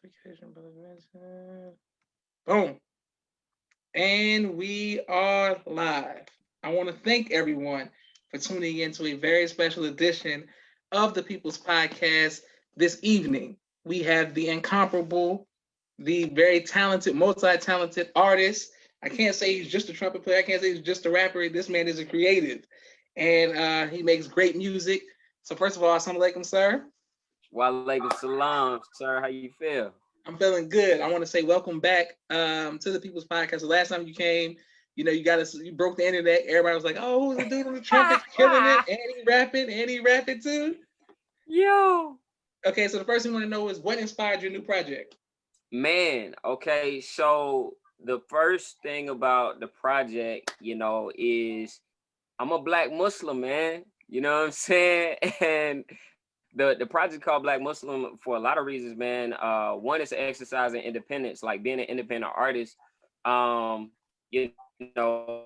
Notification. Boom. And we are live. I want to thank everyone for tuning in to a very special edition of the People's Podcast this evening. We have the incomparable, the very talented, multi-talented artist. I can't say he's just a trumpet player. I can't say he's just a rapper. This man is a creative, and he makes great music. So first of all, assalamu alaikum, sir. Walaikum salam, sir. How you feel? I'm feeling good. I want to say welcome back to the People's Podcast. The last time you came, you broke the internet. Everybody was like, "Oh, who's the dude on the trumpet killing it? And he rapping too." Yo. Okay, so the first thing we want to know is what inspired your new project? Man, okay. So the first thing about the project, is I'm a Black Muslim, man. You know what I'm saying? And the project called Black Muslim for a lot of reasons, man. One is exercising independence, like being an independent artist. You know,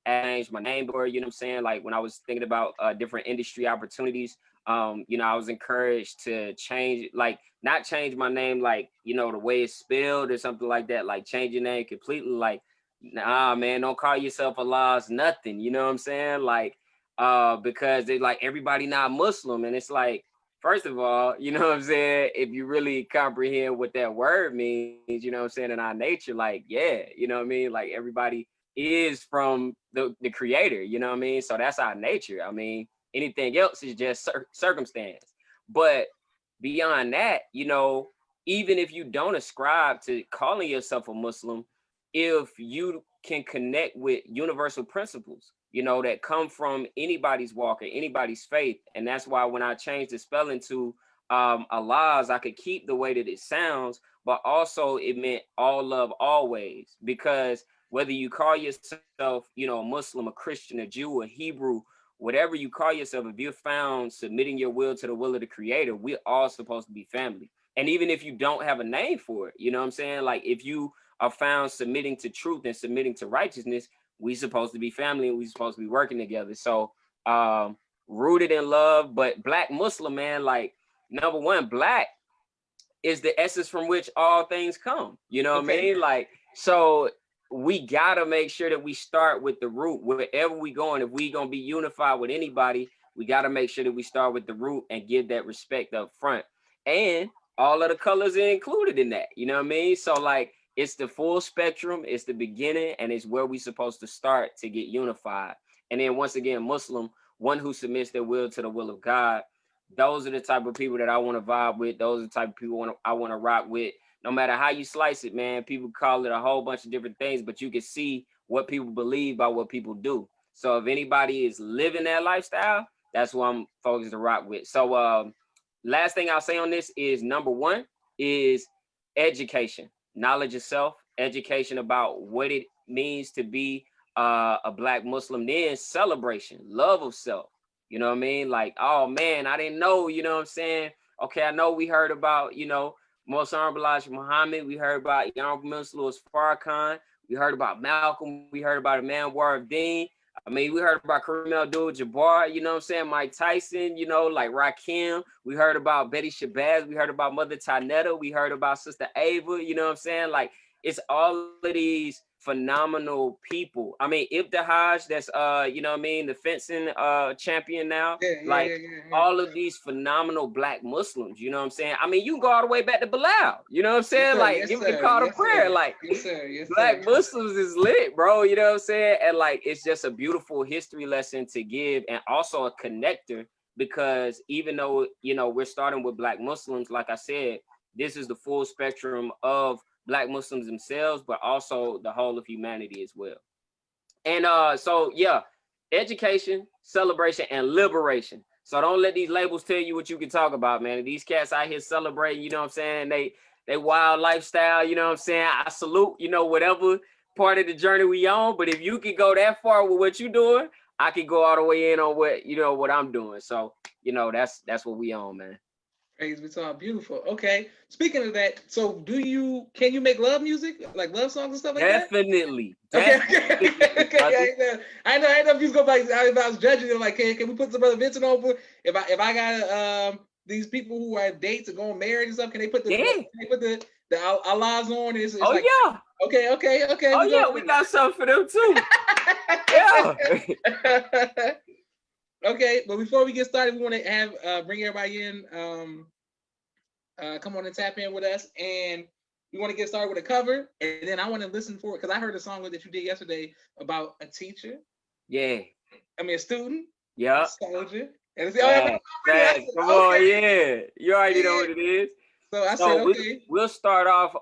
I changed my name before, you know what I'm saying? Like when I was thinking about different industry opportunities, I was encouraged to change, like not change my name, like, the way it's spelled or something like that, like change your name completely. Like, nah, man, don't call yourself Alaz, nothing. You know what I'm saying? Like, because they like everybody not Muslim. And it's like, first of all, you know what I'm saying? If you really comprehend what that word means, you know what I'm saying, in our nature, like, yeah, you know what I mean? Like everybody is from the creator, you know what I mean? So that's our nature. I mean, anything else is just circumstance. But beyond that, even if you don't ascribe to calling yourself a Muslim, if you can connect with universal principles, that come from anybody's walk or anybody's faith. And that's why when I changed the spelling to Alaz, I could keep the way that it sounds, but also it meant all love always. Because whether you call yourself, a Muslim, a Christian, a Jew, a Hebrew, whatever you call yourself, if you're found submitting your will to the will of the creator, we're all supposed to be family. And even if you don't have a name for it, you know what I'm saying? Like if you are found submitting to truth and submitting to righteousness, we supposed to be family and we supposed to be working together. So rooted in love, but Black Muslim, man, like number one, Black is the essence from which all things come. You know what I mean? Like, so we gotta make sure that we start with the root wherever we going. If we gonna be unified with anybody, we gotta make sure that we start with the root and give that respect up front. And all of the colors are included in that. You know what I mean? So like, it's the full spectrum, it's the beginning, and it's where we supposed to start to get unified. And then once again, Muslim, one who submits their will to the will of God. Those are the type of people that I want to vibe with. Those are the type of people I want to rock with. No matter how you slice it, man, people call it a whole bunch of different things, but you can see what people believe by what people do. So if anybody is living that lifestyle, that's what I'm focused to rock with. So last thing I'll say on this is number one is education, knowledge of self, education about what it means to be a Black Muslim, then celebration, love of self. You know what I mean? Like, oh man, I didn't know, you know what I'm saying? Okay, I know we heard about, Most Honorable Elijah Muhammad. We heard about Honorable Minister Louis Farrakhan. We heard about Malcolm. We heard about Emmanuel of Dean. I mean, we heard about Kareem Abdul-Jabbar, you know what I'm saying? Mike Tyson, like Rakim. We heard about Betty Shabazz. We heard about Mother Tanetta. We heard about Sister Ava, you know what I'm saying? Like, it's all of these phenomenal people. I mean, Ibtihaj, that's the fencing champion now. All of these phenomenal Black Muslims, you know what I'm saying? I mean, you can go all the way back to Bilal, you know what I'm saying? Give me the call to prayer. Like, Black Muslims is lit, bro, you know what I'm saying? And like, it's just a beautiful history lesson to give, and also a connector, because even though, we're starting with Black Muslims, like I said, this is the full spectrum of Black Muslims themselves, but also the whole of humanity as well. And education, celebration, and liberation. So don't let these labels tell you what you can talk about, man. These cats out here celebrating, you know what I'm saying? They wild lifestyle, you know what I'm saying? I salute, whatever part of the journey we on. But if you can go that far with what you're doing, I can go all the way in on what I'm doing. So, that's what we on, man. Praise be to God. Beautiful. Okay. Speaking of that, so can you make love music, like love songs and stuff like Definitely. that? Definitely. Okay. I know if you go back, if I was judging them, like, can we put some other Vincent on? If I gotta these people who are dates or going married and stuff? Can they put the Alaz on? And it's Oh like, yeah. Okay. Oh yeah, we got something for them too. Yeah. Okay, but before we get started, we want to have bring everybody in. Come on and tap in with us, and we want to get started with a cover, and then I want to listen for it because I heard a song that you did yesterday about a teacher. Yeah. I mean, a student. Yeah. A soldier. And it's, Come on, yeah. You already know what it is. So I said, okay. We'll start off.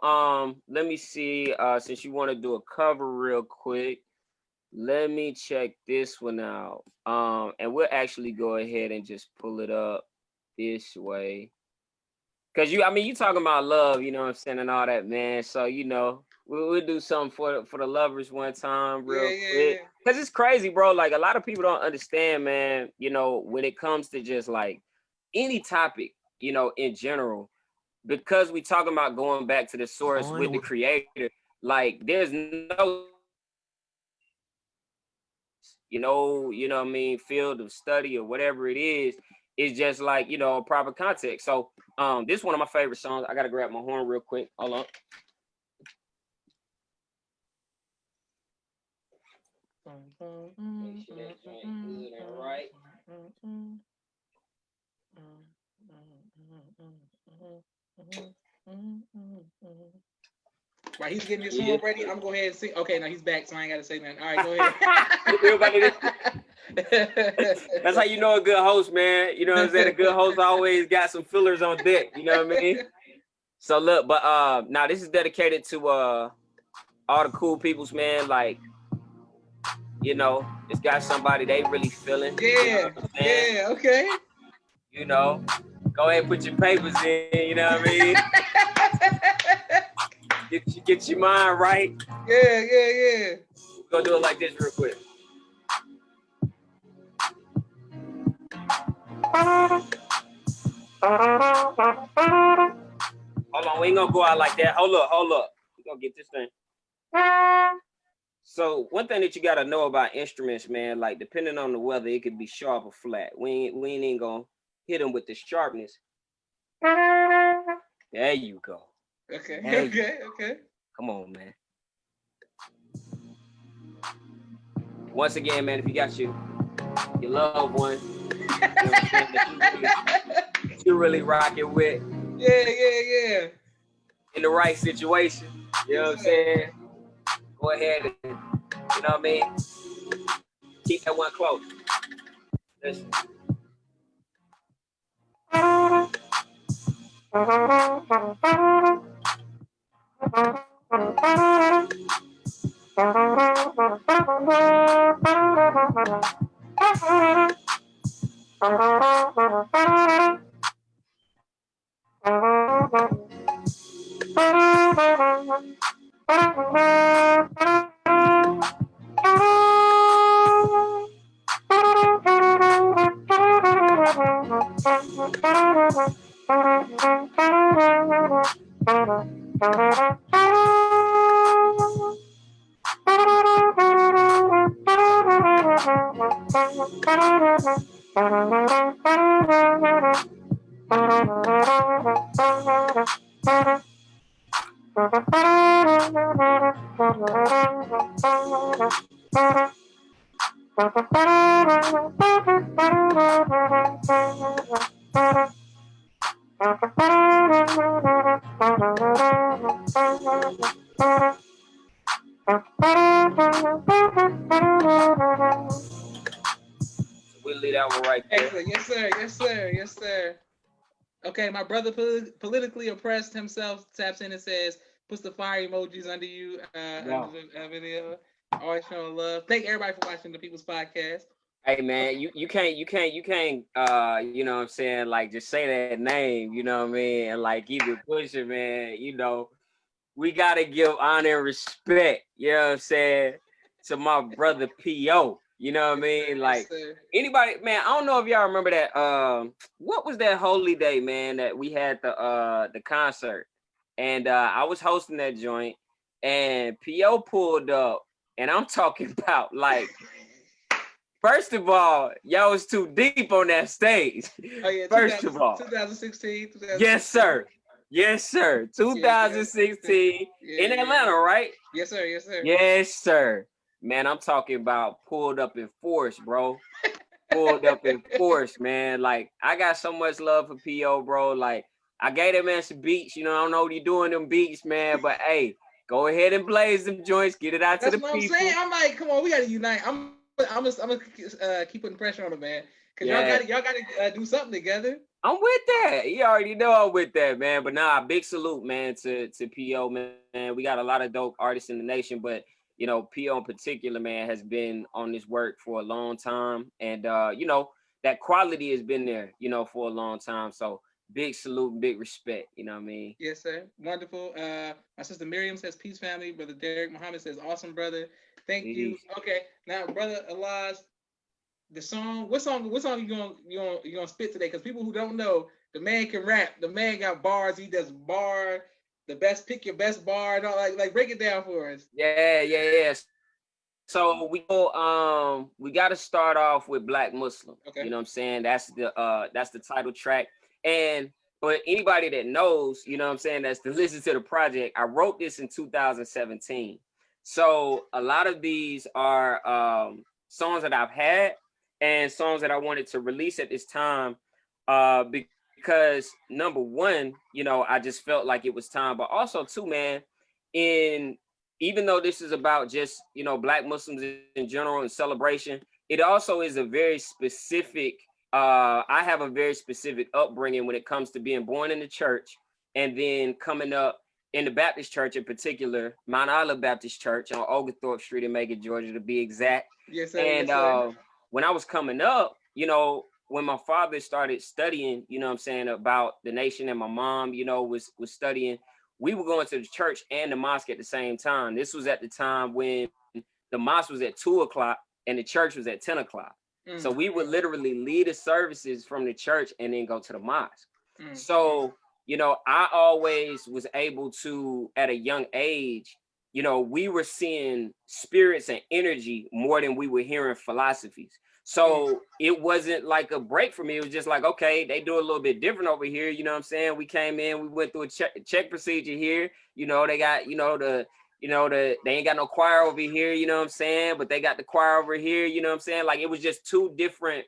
Let me see. Since you want to do a cover real quick, let me check this one out. And we'll actually go ahead and just pull it up this way. Cause you talking about love, you know what I'm saying, and all that, man. So we'll do something for the lovers one time, real quick. Yeah. Cause it's crazy, bro. Like a lot of people don't understand, man. When it comes to just like any topic, in general, because we talking about going back to the source with the creator. Like there's no, what I mean, field of study or whatever it is. It's just like a proper context. So this is one of my favorite songs. I gotta grab my horn real quick. Hold on. Make sure that joint good and right. While he's getting his horn ready, I'm gonna go ahead and sing. Okay, now he's back, so I ain't gotta say nothing. All right, go ahead. That's how you know a good host, man. You know what I'm saying? A good host always got some fillers on deck. You know what I mean? So look, but now this is dedicated to all the cool peoples, man. Like, it's got somebody they really feeling. Yeah, okay. Go ahead and put your papers in. You know what I mean? Get your mind right. Yeah. We're gonna do it like this real quick. Hold on, we ain't gonna go out like that. Hold up. We're gonna get this thing. So one thing that you gotta know about instruments, man, like depending on the weather, it could be sharp or flat. We ain't gonna hit them with the sharpness. There you go. Okay. Come on, man. Once again, man, if you got your loved one, that you really rocking with. Yeah. In the right situation, you know what I'm saying? Go ahead and, you know what I mean? Keep that one close. Listen. We'll leave that one right there. Excellent. Yes, sir. Okay, my brother politically oppressed himself taps in and says, puts the fire emojis under you under the video. Always showing love. Thank everybody for watching the People's Podcast. Hey man, you can't you know what I'm saying, like just say that name, you know what I mean, and like keep it pushing, man. We gotta give honor and respect, you know what I'm saying, to my brother P.O. You know what I mean? Like anybody, man, I don't know if y'all remember that. What was that holy day, man, that we had the concert, and I was hosting that joint, and P.O. pulled up, and I'm talking about like First of all, y'all was too deep on that stage. Oh yeah, First of all, 2016, yes, sir. Yes, sir. Yeah, 2016. 2016 Yeah, in yeah. Atlanta, right? Yes, sir. Yes, sir. Yes, sir. Man, I'm talking about pulled up in force, bro. Pulled up in force, man. Like, I got so much love for PO, bro. Like, I gave that man some beats. You know, I don't know what you doing them beats, man. But hey, go ahead and blaze them joints. Get it out to That's the what I'm saying. people. I'm like, come on, we gotta unite. I'm gonna keep putting pressure on him, man, because Yeah, y'all gotta do something together. I'm with that. You already know I'm with that, man. But nah, big salute, man, to PO, man. We got a lot of dope artists in the nation, but you know, PO in particular, man, has been on this work for a long time. And you know, that quality has been there, you know, for a long time. So big salute and big respect, you know what I mean? Yes, sir. Wonderful. My sister Miriam says peace, family. Brother Derek Muhammad says awesome, brother. Thank you. Peace. Okay, now, brother Alaz, the song. What song you gonna spit today? Because people who don't know, the man can rap. The man got bars. He does bar. The best pick your best bar. And all, like break it down for us. Yeah. So we got to start off with Black Muslim. Okay. You know what I'm saying? That's the title track. And for anybody that knows, you know what I'm saying, that's to listen to the project, I wrote this in 2017. So a lot of these are songs that I've had and songs that I wanted to release at this time because number one, you know, I just felt like it was time, but also too, man, in even though this is about just, you know, Black Muslims in general and celebration, it also is a very specific, I have a very specific upbringing when it comes to being born in the church and then coming up in the Baptist church in particular, Mount Olive Baptist Church on Oglethorpe Street in Macon, Georgia, to be exact. Yes, sir. And Yes, sir. when I was coming up, you know, when my father started studying, you know what I'm saying, about the nation, and my mom, you know, was studying, we were going to the church and the mosque at the same time. This was at the time when the mosque was at 2 o'clock and the church was at 10 o'clock. So we would literally lead the services from the church and then go to the mosque. So, you know, I always was able to, at a young age, you know, we were seeing spirits and energy more than we were hearing philosophies. So it wasn't like a break for me. It was just like, okay, they do a little bit different over here. You know what I'm saying? We came in, we went through a check procedure here. You know, they got, they ain't got no choir over here, you know what I'm saying? But they got the choir over here, you know what I'm saying? Like it was just two different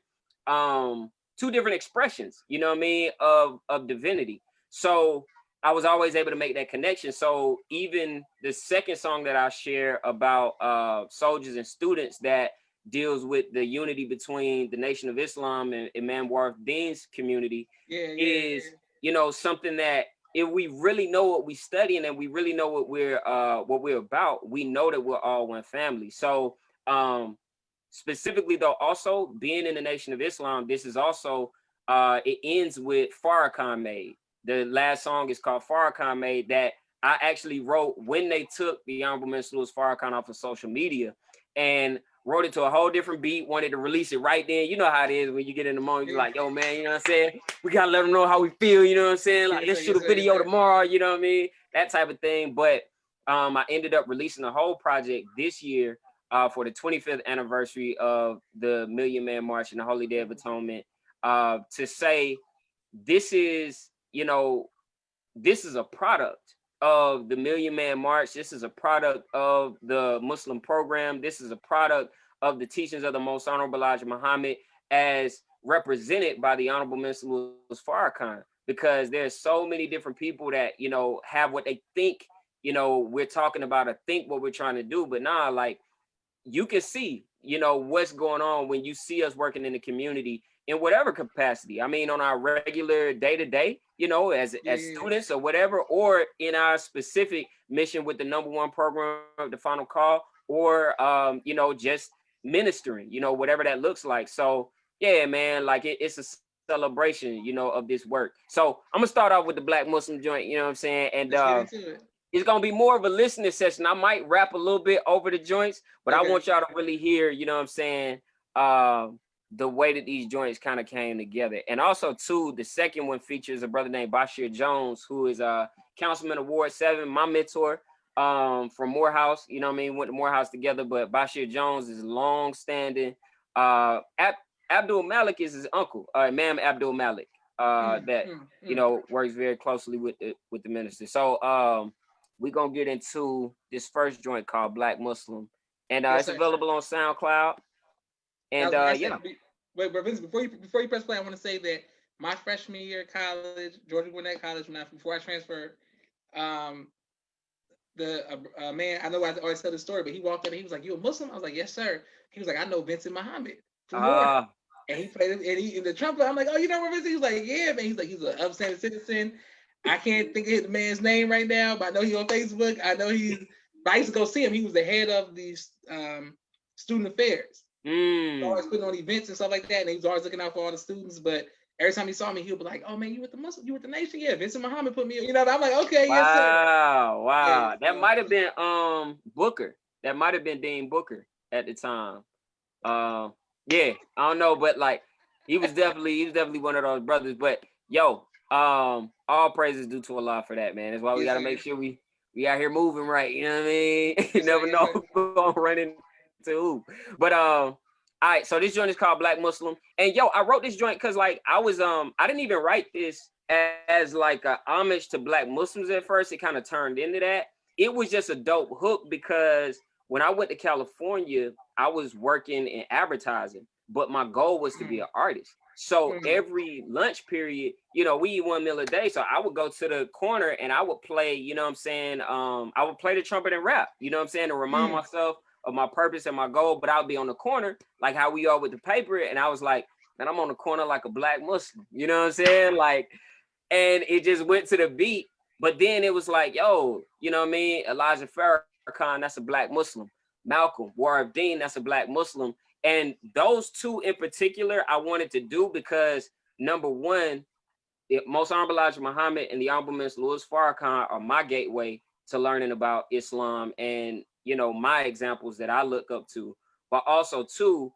expressions, you know what I mean, of divinity. So I was always able to make that connection. So even the second song that I share about soldiers and students that deals with the unity between the Nation of Islam and Imam Warif Deen's community is, you know, something that if we really know what we studying and we really know what we're about, we know that we're all one family. So specifically though, also being in the Nation of Islam, this is also it ends with Farrakhan made. The last song is called Farrakhan made, that I actually wrote when they took the Honorable Minister Louis Farrakhan off of social media, and wrote it to a whole different beat, wanted to release it right then. You know how it is when you get in the moment, you're like, yo, man, you know what I'm saying? We got to let them know how we feel, you know what I'm saying? Like, let's shoot a video tomorrow, you know what I mean? That type of thing. But I ended up releasing the whole project this year for the 25th anniversary of the Million Man March and the Holy Day of Atonement, to say this is, you know, this is a product of the Million Man March. This is a product of the Muslim program. This is a product of the teachings of the Most Honorable Elijah Muhammad as represented by the Honorable Minister Louis Farrakhan, because there's so many different people that, you know, have what they think, you know, we're talking about or think what we're trying to do. But nah, like you can see, you know, what's going on when you see us working in the community in whatever capacity. I mean, on our regular day-to-day, you know, as students or whatever, or in our specific mission with the #1 program of the Final Call, or, you know, just ministering, you know, whatever that looks like. So, yeah, man, like it's a celebration, you know, of this work. So I'm going to start off with the Black Muslim joint, you know what I'm saying? And it's going to be more of a listening session. I might rap a little bit over the joints, but I want y'all to really hear, you know what I'm saying, the way that these joints kind of came together. And also, too, the second one features a brother named Bashir Jones, who is Councilman of Ward 7, my mentor from Morehouse. You know what I mean? Went to Morehouse together, but Bashir Jones is long-standing Abdul Malik is his uncle, Imam Abdul Malik, that works very closely with the minister. So we're gonna get into this first joint called Black Muslim, and it's available on SoundCloud. And wait, but Vince, before you press play, I want to say that my freshman year of college, Georgia Gwinnett College, before I transferred, the man, I know I always tell this story, but he walked in and he was like, "You a Muslim?" I was like, "Yes, sir." He was like, "I know Vincent Muhammad from Warren." And he played it, and in the trumpet. I'm like, "Oh, you know Vincent?" He was like, "Yeah, man." He's like, "He's an upstanding citizen." I can't think of the man's name right now, but I know he's on Facebook. I know but I used to go see him. He was the head of the student affairs. Always putting on events and stuff like that, and he was always looking out for all the students. But every time he saw me, he would be like, "Oh man, you with the Muslim? You with the nation? Yeah, Vincent Muhammad put me." You know, I'm like, "Okay, yes sir." Wow. That might have been Booker. That might have been Dean Booker at the time. Yeah, I don't know, but like he was definitely one of those brothers. But yo, all praises due to Allah for that, man. That's why we gotta make sure we out here moving right. You know what I mean? You never know who's gonna run into who. But all right, so this joint is called Black Muslim. And yo, I wrote this joint because like I was I didn't even write this as like a homage to Black Muslims at first. It kind of turned into that. It was just a dope hook because when I went to California, I was working in advertising, but my goal was to be an artist. So every lunch period, you know, we eat one meal a day. So I would go to the corner and I would play, you know what I'm saying? I would play the trumpet and rap, you know what I'm saying? To remind myself of my purpose and my goal, but I would be on the corner, like how we are with the paper. And I was like, man, I'm on the corner like a Black Muslim, you know what I'm saying? Like, and it just went to the beat. But then it was like, yo, you know what I mean? Elijah Farrakhan, that's a Black Muslim. Malcolm, War of Dean, that's a Black Muslim. And those two in particular, I wanted to do because number one, the Most Honorable Elijah Muhammad and the Honorable Minister Louis Farrakhan are my gateway to learning about Islam and, you know, my examples that I look up to. But also two,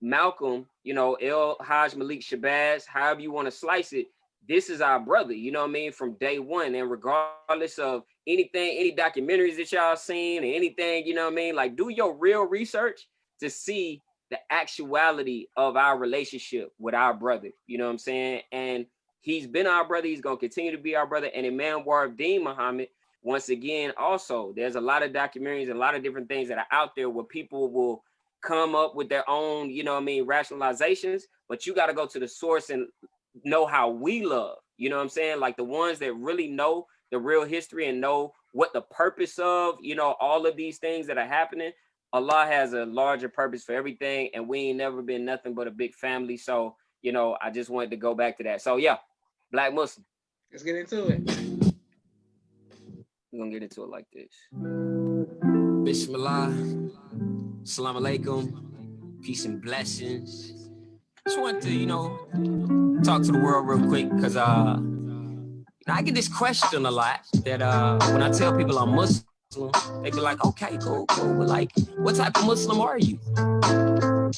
Malcolm, you know, El Hajj Malik Shabazz, however you want to slice it, this is our brother, you know what I mean, from day one. And regardless of anything, any documentaries that y'all seen or anything, you know what I mean, like do your real research to see the actuality of our relationship with our brother, you know what I'm saying? And he's been our brother, he's gonna continue to be our brother. And Imam War of Dean Muhammad, once again, also, there's a lot of documentaries, a lot of different things that are out there where people will come up with their own, you know what I mean, rationalizations, but you gotta go to the source and know how we love, you know what I'm saying? Like the ones that really know the real history and know what the purpose of, you know, all of these things that are happening. Allah has a larger purpose for everything, and we ain't never been nothing but a big family. So, you know, I just wanted to go back to that. So yeah, Black Muslim. Let's get into it. We're gonna get into it like this. Bismillah, Assalamu alaikum, peace and blessings. Just wanted to, you know, talk to the world real quick because I get this question a lot that when I tell people I'm Muslim, they be like, okay, cool, but like, what type of Muslim are you?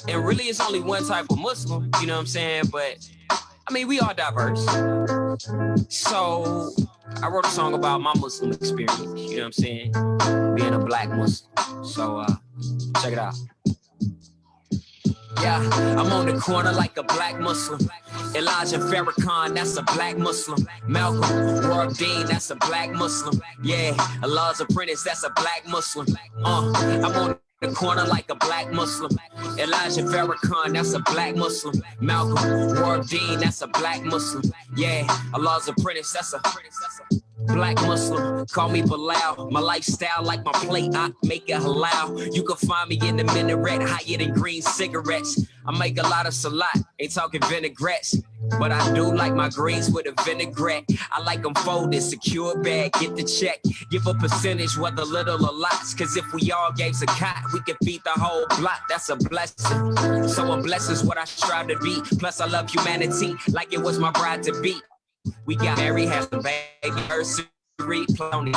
And really, it's only one type of Muslim, you know what I'm saying? But I mean, we are diverse. So I wrote a song about my Muslim experience, you know what I'm saying? Being a Black Muslim. So check it out. Yeah, I'm on the corner like a Black Muslim. Elijah Farrakhan, that's a Black Muslim. Malcolm, War of Dean, that's a Black Muslim. Yeah, Allah's apprentice, that's a Black Muslim. I'm on the corner like a Black Muslim. Elijah Farrakhan, that's a Black Muslim. Malcolm, War of Dean, that's a Black Muslim. Yeah, Allah's apprentice, that's a Black Muslim, call me Bilal. My lifestyle like my plate, I make it halal. You can find me in the minaret, higher than green cigarettes. I make a lot of salat, ain't talking vinaigrettes. But I do like my greens with a vinaigrette. I like them folded, secure bag, get the check. Give a percentage, whether little or lots. Cause if we all gave zakat, we could feed the whole block. That's a blessing. So a blessing's what I strive to be. Plus I love humanity like it was my bride to be. We got married, had some baby anniversary, Tony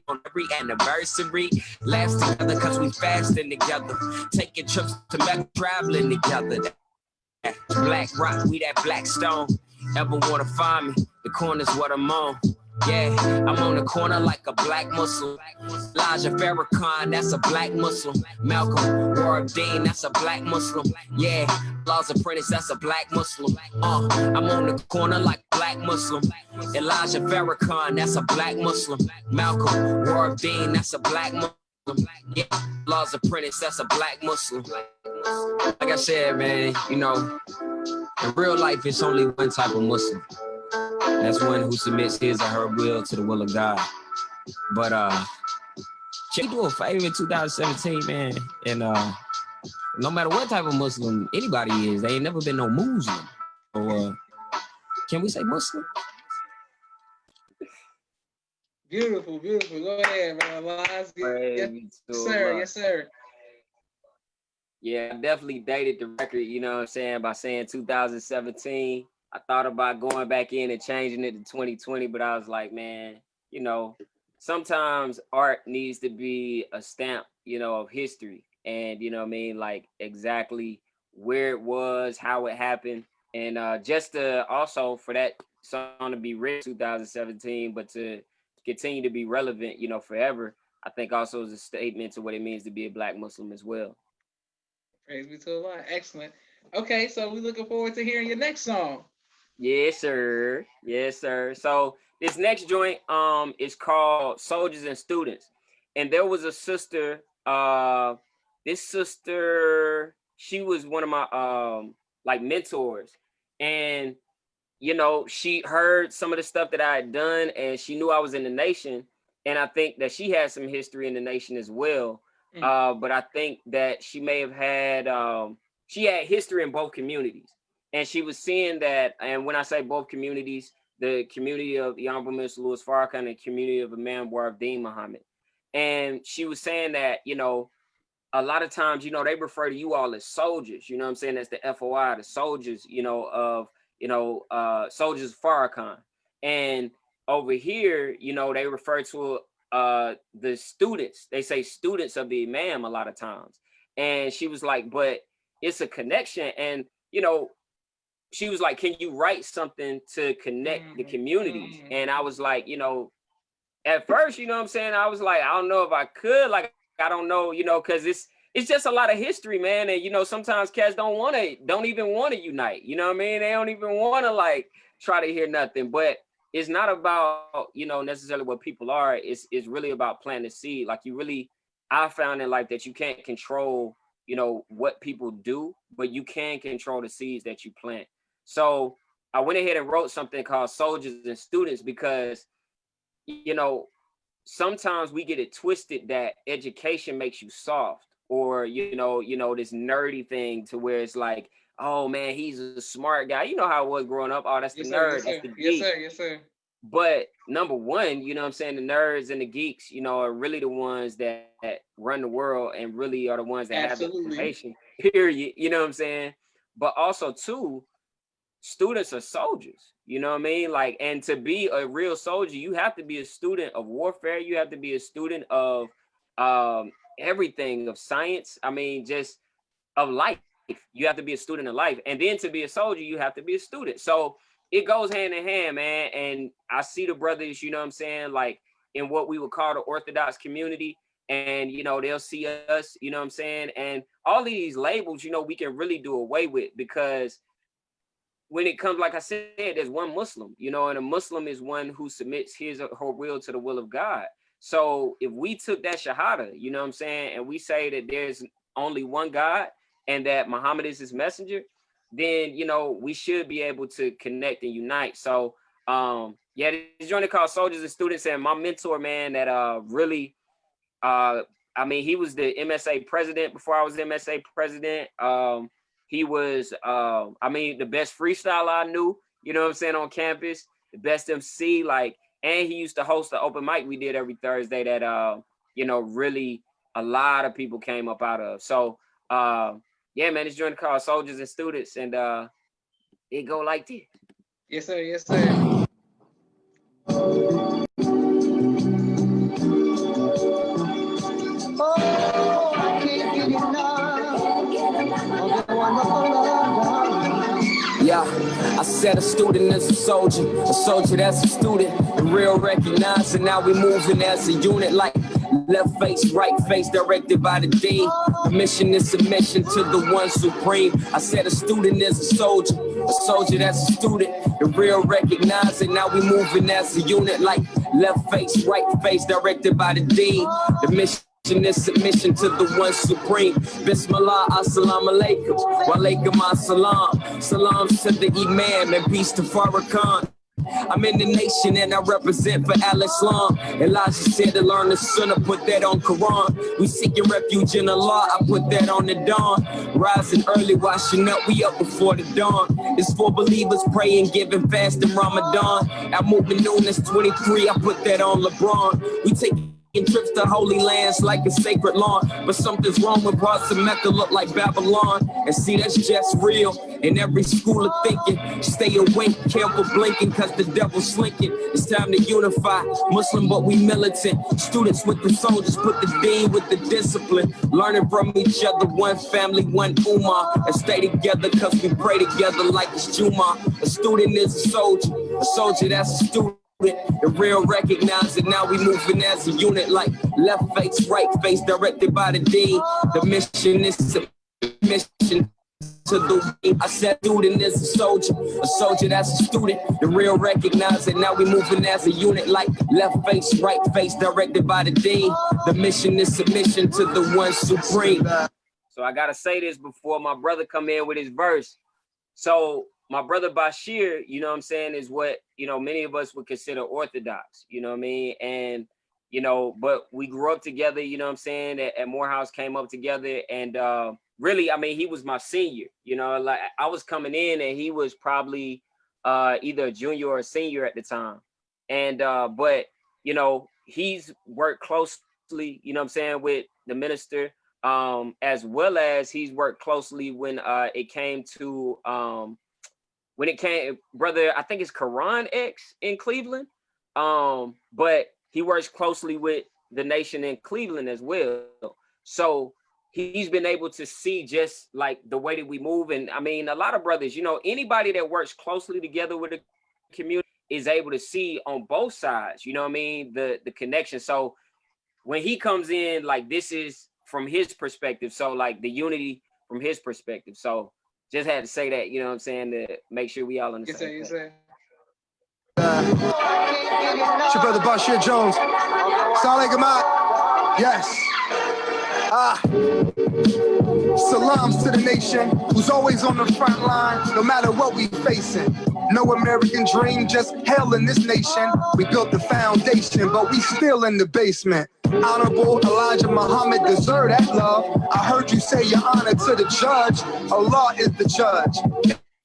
on every anniversary. Last together cause we fasting together. Taking trips to Mecca, traveling together. That Black rock, we that Black stone. Ever wanna find me? The corner's what I'm on. Yeah, I'm on the corner like a black Muslim. Elijah Farrakhan, that's a black Muslim. Malcolm Dean, that's a black Muslim. Yeah, Alaz Apprentice, that's a black Muslim. I'm on the corner like black Muslim. Elijah Farrakhan, that's a black Muslim. Malcolm Dean, that's a black Muslim. Yeah, Alaz Apprentice, that's a black Muslim. Like I said, man, you know, in real life, it's only one type of Muslim. That's one who submits his or her will to the will of God. But can you do a favor in 2017, man? And no matter what type of Muslim anybody is, they ain't never been no Muslim. Or can we say Muslim? Beautiful, beautiful. Go ahead, man. Alaz. Yes, sir. Yes, sir. Yeah, I definitely dated the record, you know what I'm saying, by saying 2017. I thought about going back in and changing it to 2020, but I was like, man, you know, sometimes art needs to be a stamp, you know, of history. And, you know what I mean, like exactly where it was, how it happened. And just to also for that song to be written 2017, but to continue to be relevant, you know, forever, I think also is a statement to what it means to be a Black Muslim as well. Praise be to Allah. Excellent. Okay, so we're looking forward to hearing your next song. Yes, sir. Yes, sir. So this next joint is called Soldiers and Students. And there was a sister, this sister, she was one of my like mentors. And you know, she heard some of the stuff that I had done and she knew I was in the nation. And I think that she had some history in the nation as well. But I think that she may have had she had history in both communities. And she was seeing that, and when I say both communities, the community of the Honorable Minister Louis Farrakhan and the community of Imam Dean Muhammad. And she was saying that, you know, a lot of times, you know, they refer to you all as soldiers, you know what I'm saying? That's the FOI, the soldiers, you know, of, you know, soldiers of Farrakhan. And over here, you know, they refer to the students. They say students of the Imam a lot of times. And she was like, but it's a connection. And, you know, she was like, can you write something to connect the communities? And I was like, you know, at first, you know what I'm saying? I was like, I don't know if I could, like, I don't know, you know, because it's just a lot of history, man. And, you know, sometimes cats don't even want to unite. You know what I mean? They don't even want to like try to hear nothing. But it's not about, you know, necessarily what people are. It's really about planting the seed. Like I found in life that you can't control, you know, what people do, but you can control the seeds that you plant. So I went ahead and wrote something called Soldiers and Students because, you know, sometimes we get it twisted that education makes you soft, or you know, this nerdy thing to where it's like, oh man, he's a smart guy. You know how it was growing up. Oh, that's the nerd, that's the geek. Yes, sir, yes, sir. But number one, you know what I'm saying, the nerds and the geeks, you know, are really the ones that run the world and really are the ones that have the information, period. You know what I'm saying? But also too, students are soldiers, you know what I mean? Like, and to be a real soldier, you have to be a student of warfare. You have to be a student of everything, of science. I mean, just of life. You have to be a student of life. And then to be a soldier, you have to be a student. So it goes hand in hand, man. And I see the brothers, you know what I'm saying, like in what we would call the Orthodox community. And, you know, they'll see us, you know what I'm saying? And all of these labels, you know, we can really do away with, because when it comes, like I said, there's one Muslim, you know, and a Muslim is one who submits his or her will to the will of God. So if we took that Shahada, you know what I'm saying, and we say that there's only one God and that Muhammad is his messenger, then, you know, we should be able to connect and unite. So, yeah, this joint called Soldiers and Students, and my mentor, man, that really, I mean, he was the MSA president before I was the MSA president. He was, I mean, the best freestyler I knew, you know what I'm saying, on campus, the best MC, like, and he used to host the open mic we did every Thursday that, you know, really a lot of people came up out of. So, yeah, man, this joint called Soldiers and Students, and it go like this. Yes, sir, yes, sir. Oh, I can't get enough of the wonderful love. Yeah, I said a student is a soldier that's a student. And real recognizing, now we moving as a unit like left face, right face, directed by the dean. The mission is submission to the one supreme. I said a student is a soldier that's a student. The real recognizing, now we moving as a unit like left face, right face, directed by the dean. The mission is submission to the one supreme. Bismillah, assalamu alaikum, wa alaikum assalam. Salams to the imam and peace to Farrakhan. I'm in the nation and I represent for Al-Islam. Elijah said to learn the sunnah, put that on Quran. We seeking refuge in Allah, I put that on the dawn. Rising early, washing up, we up before the dawn. It's for believers praying, giving, fasting Ramadan. Our movement noon is 23, I put that on LeBron. We take trips to holy lands like a sacred lawn, but something's wrong with parts of Mecca look like Babylon. And see, that's just real. In every school of thinking, stay awake, careful blinking, cause the devil's slinking. It's time to unify, Muslim but we militant. Students with the soldiers, put the dean with the discipline. Learning from each other, one family, one ummah. And stay together cause we pray together like it's Juma. A student is a soldier that's a student. The real recognize it, now we moving as a unit like left face, right face, directed by the dean. The mission is submission to the wing. I said student is a soldier that's a student. The real recognize it, now we moving as a unit like left face, right face, directed by the dean. The mission is submission to the one supreme. So I gotta say this before my brother come in with his verse. So my brother Bashir, you know what I'm saying, is what, you know, many of us would consider orthodox, you know what I mean? And, you know, but we grew up together, you know what I'm saying, at Morehouse, came up together. And really, I mean, he was my senior, you know, like I was coming in and he was probably either a junior or a senior at the time. And, but, you know, he's worked closely, you know what I'm saying, with the minister, as well as he's worked closely when it came to, brother, I think it's Quran X in Cleveland. But he works closely with the nation in Cleveland as well. So he's been able to see just like the way that we move. And I mean, a lot of brothers, you know, anybody that works closely together with the community is able to see on both sides, you know what I mean, the connection. So when he comes in, like this is from his perspective. So like the unity from his perspective. So just had to say that, you know what I'm saying, to make sure we all understand. It's your brother Bashir Jones. Salam alaikum. Yes. Salams to the nation who's always on the front line, no matter what we facing. No American dream, just hell in this nation. We built the foundation, but we still in the basement. Honorable Elijah Muhammad deserve that love. I heard you say your honor to the judge. Allah is the judge.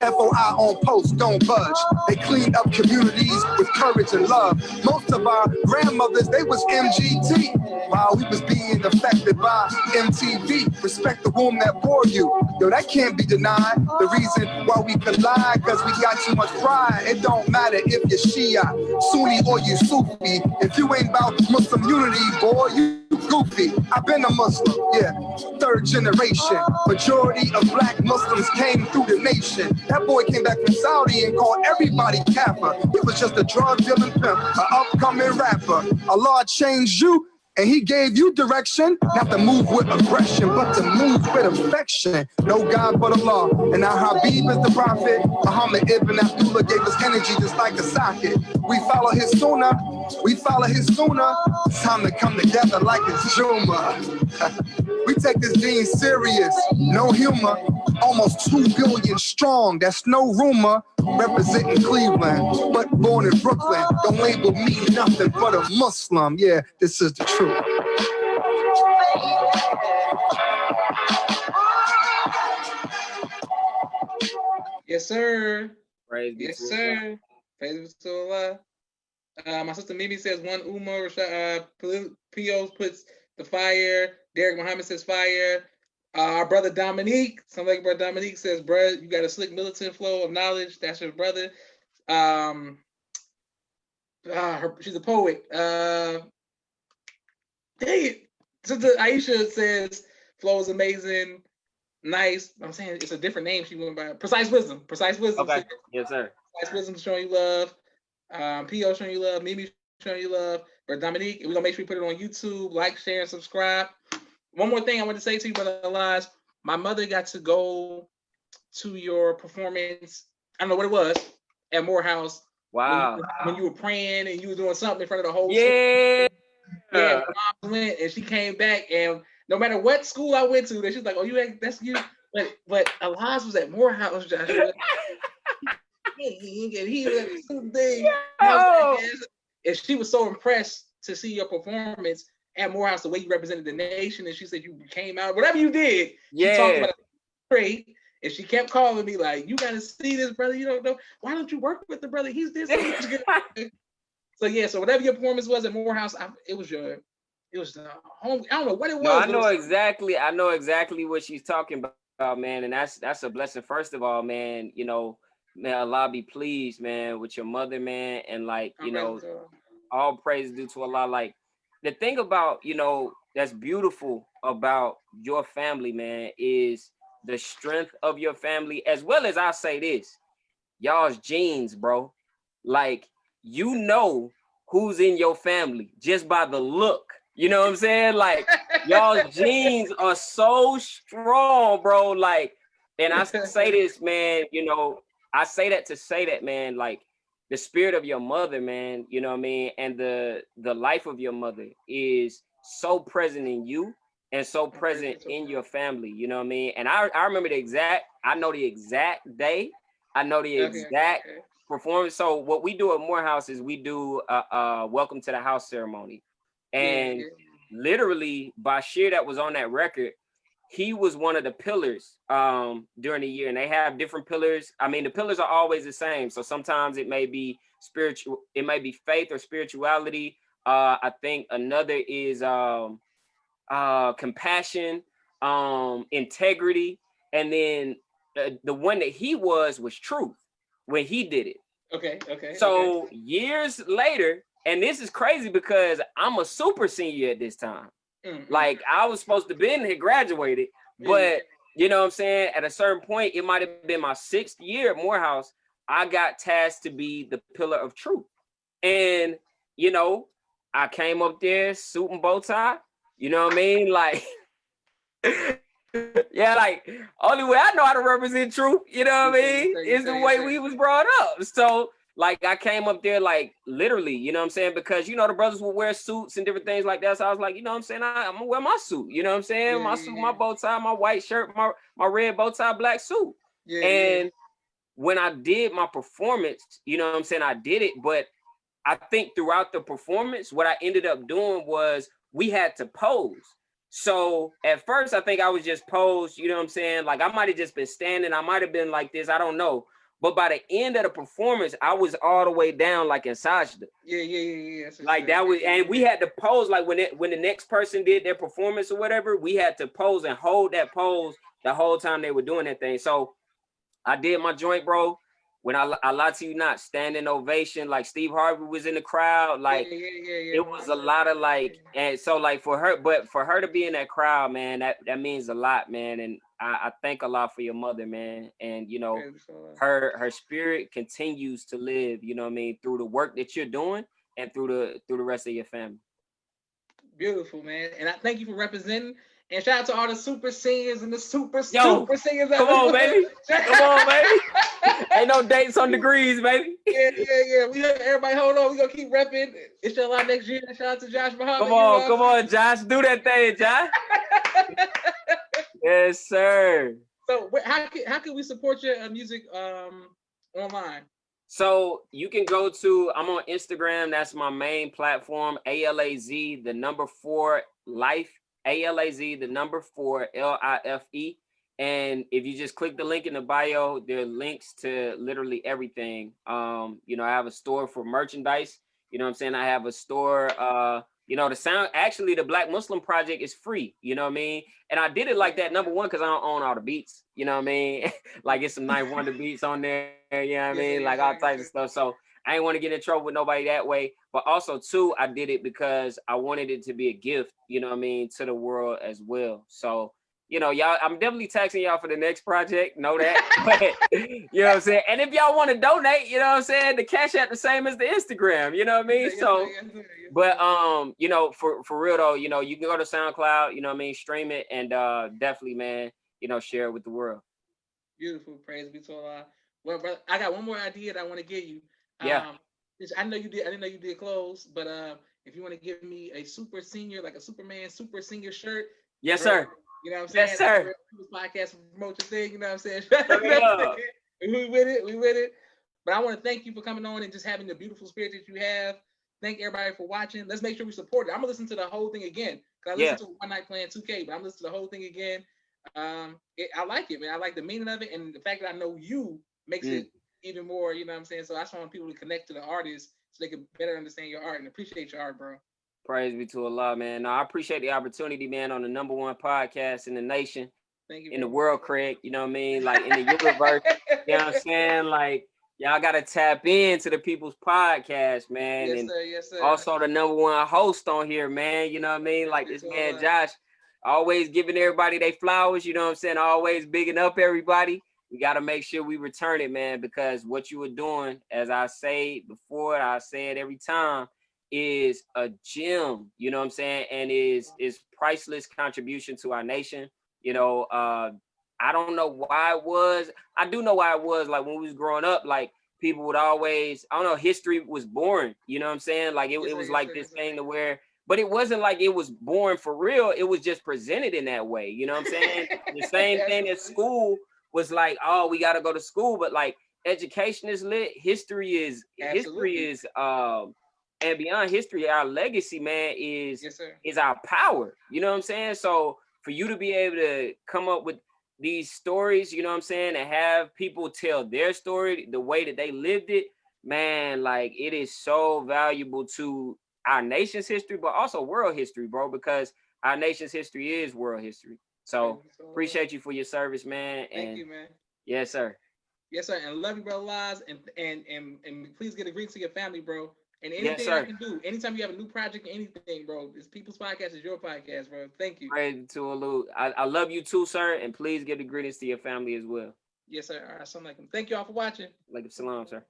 FOI on post, don't budge. They cleaned up communities with courage and love. Most of our grandmothers, they was MGT, while we was being affected by MTV. Respect the womb that bore you. Yo, that can't be denied. The reason why we collide, cause we got too much pride. It don't matter if you're Shia, Sunni, or you Sufi. If you ain't about Muslim unity, boy, you goofy. I've been a Muslim, yeah, third generation. Majority of black Muslims came through the nation. That boy came back from Saudi and called everybody Kappa. He was just a drug dealing pimp, an upcoming rapper. Allah changed you and he gave you direction, not to move with aggression, but to move with affection. No God but Allah, and our Habib is the prophet. Muhammad Ibn Abdullah gave us energy just like a socket. We follow his sunnah, It's time to come together like it's Juma. We take this deen serious, no humor. Almost 2 billion strong, that's no rumor. Representing Cleveland, but born in Brooklyn. Don't label me nothing but a Muslim. Yeah, this is the truth. Yes, sir. Praise be Yes, to sir. Praise be to Allah. My sister Mimi says one Umar. P.O. puts the fire. Derek Muhammad says fire. Our brother Dominique, somebody like brother Dominique says, bro, you got a slick militant flow of knowledge. That's your brother. She's a poet. Dang it. Sister Aisha says, flow is amazing. Nice. I'm saying it's a different name she went by. Precise Wisdom. Okay. Yes, sir. Precise Wisdom showing you love. P.O. showing you love, Mimi showing you love, Brother Dominique. We're gonna make sure we put it on YouTube, like, share, and subscribe. One more thing I want to say to you, Brother Alaz. My mother got to go to your performance. I don't know what it was at Morehouse. Wow. When you were praying and you were doing something in front of the whole Yeah. school. Yeah, my mom went and she came back, and no matter what school I went to, she's like, "Oh, that's you." But Alaz was at Morehouse, Joshua. he was at the student thing. And she was so impressed to see your performance at Morehouse, the way you represented the nation, and she said you came out, whatever you did. Yeah. She talked about it great, and she kept calling me like, "You got to see this, brother. You don't know. Why don't you work with the brother? He's this so much good." So yeah, so whatever your performance was at Morehouse, it was the home. I don't know what it was. No, I know exactly what she's talking about, man, and that's a blessing. First of all, man, you know, may Allah be pleased, man, with your mother, man, and like, you know, all praise due to Allah. Like, the thing about, you know, that's beautiful about your family, man, is the strength of your family, as well as I say this, y'all's genes, bro. Like, you know who's in your family just by the look. You know what I'm saying? Like, y'all's genes are so strong, bro. Like, and I say this, man, you know, I say that to say that, man, like, the spirit of your mother, man, you know what I mean? And the life of your mother is so present in you and so present in your family, you know what I mean? And I remember I know the exact day, I know the exact performance. So what we do at Morehouse is we do a welcome to the house ceremony. And literally Bashir, that was on that record, he was one of the pillars during the year, and they have different pillars. I mean, the pillars are always the same. So sometimes it may be spiritual, it may be faith or spirituality. I think another is compassion, integrity, and then the one that he was truth when he did it. Okay. So years later, and this is crazy because I'm a super senior at this time. Like, I was supposed to been here graduated, but you know what I'm saying? At a certain point, it might have been my 6th year at Morehouse. I got tasked to be the pillar of truth. And, you know, I came up there, suit and bow tie, you know what I mean? Like, yeah, like, only way I know how to represent truth, you know what I mean, is the way we was brought up. So, like, I came up there, like, literally, you know what I'm saying? Because, you know, the brothers would wear suits and different things like that. So I was like, you know what I'm saying? I'm gonna wear my suit, you know what I'm saying? My suit, my bow tie, my white shirt, my red bow tie, black suit. And when I did my performance, you know what I'm saying? I did it, but I think throughout the performance, what I ended up doing was we had to pose. So at first, I think I was just posed, you know what I'm saying? Like, I might have just been standing. I might have been like this. I don't know. But by the end of the performance, I was all the way down, like in sajda. Yeah. Like, that was, and we had to pose, like when the next person did their performance or whatever, we had to pose and hold that pose the whole time they were doing that thing. So I did my joint, bro. When I lie to you not, standing ovation, like Steve Harvey was in the crowd, like it was a lot of like, and so like for her to be in that crowd, man, that means a lot, man. And I thank a lot for your mother, man. And you know, her spirit continues to live, you know what I mean, through the work that you're doing and through the rest of your family. Beautiful, man. And I thank you for representing. And shout out to all the super singers and the super singers. Come on, baby. Come on, baby. Ain't no dates on degrees, baby. Yeah. Everybody hold on. We're going to keep repping. Inshallah next year. Shout out to Josh Muhammad. Come on, Josh. Do that thing, Josh. Yes, sir. So how can we support your music online? So you can go to, I'm on Instagram. That's my main platform. ALAZ, the number 4 life. ALAZ, the number 4 LIFE. And if you just click the link in the bio, there are links to literally everything. You know, I have a store for merchandise. You know what I'm saying? I have a store, you know, the Black Muslim Project is free, you know what I mean? And I did it like that, number one, because I don't own all the beats, you know what I mean? Like, it's some Night Wonder beats on there, you know what I mean? Like, all types of stuff. So I ain't want to get in trouble with nobody that way. But also, too, I did it because I wanted it to be a gift, you know what I mean, to the world as well. So, you know, y'all, I'm definitely texting y'all for the next project. Know that. But, you know what I'm saying? And if y'all want to donate, you know what I'm saying? The Cash App the same as the Instagram, you know what I mean? Yes, So, sir, yes, sir, yes, but sir. you know, for real though, you know, you can go to SoundCloud, you know what I mean, stream it, and definitely, man, you know, share it with the world. Beautiful. Praise be to Allah. Well, brother, I got one more idea that I want to give you. Yeah. I know you did. I didn't know you did clothes, but if you want to give me a super senior, like a Superman super senior shirt, Yes, bro, sir. you know what I'm Yes, saying? sir. This podcast promote your thing. You know what I'm saying? Straight up. We with it. We with it. But I want to thank you for coming on and just having the beautiful spirit that you have. Thank everybody for watching. Let's make sure we support it. I'm gonna listen to the whole thing again because I listened to One Night playing 2K, but I'm listening to the whole thing again. I like it, man. I like the meaning of it, and the fact that I know you makes it even more. You know what I'm saying? So I just want people to connect to the artists so they can better understand your art and appreciate your art, bro. Praise be to Allah, man. No, I appreciate the opportunity, man, on the #1 podcast in the nation, Thank you, in the bro. world, Craig. You know what I mean? Like in the universe. You know what I'm saying? Like y'all gotta tap into the people's podcast, man. Yes, and sir. Yes, sir. also the #1 host on here, man. You know what I mean? Like this man Josh, always giving everybody their flowers, you know what I'm saying? Always bigging up everybody. We got to make sure we return it, man, because what you were doing, as I say before, I say it every time, is a gem, you know what I'm saying? And is priceless contribution to our nation. You know, I don't know why it was. I do know why it was. Like when we was growing up, like people would always, I don't know, history was boring. You know what I'm saying? Like it was like this thing to where, but it wasn't like it was boring for real. It was just presented in that way. You know what I'm saying? The same thing at school was like, oh, we got to go to school, but like education is lit. History is, and beyond history, our legacy, man, is our power. You know what I'm saying? So for you to be able to come up with these stories, you know what I'm saying, and have people tell their story the way that they lived it, man, like it is so valuable to our nation's history, but also world history, bro, because our nation's history is world history. So appreciate you for your service, man. Thank you, man. Yes, sir. Yes, sir. And love you, bro, Alaz. And please get a greet to your family, bro. And anything yes, I can do, anytime you have a new project or anything, bro, this People's Podcast is your podcast, bro. Thank you. Praise to Allah. I love you too, sir. And please give the greetings to your family as well. Yes, sir. All right, assalamu alaikum. Thank you all for watching. Alaikum salam, sir.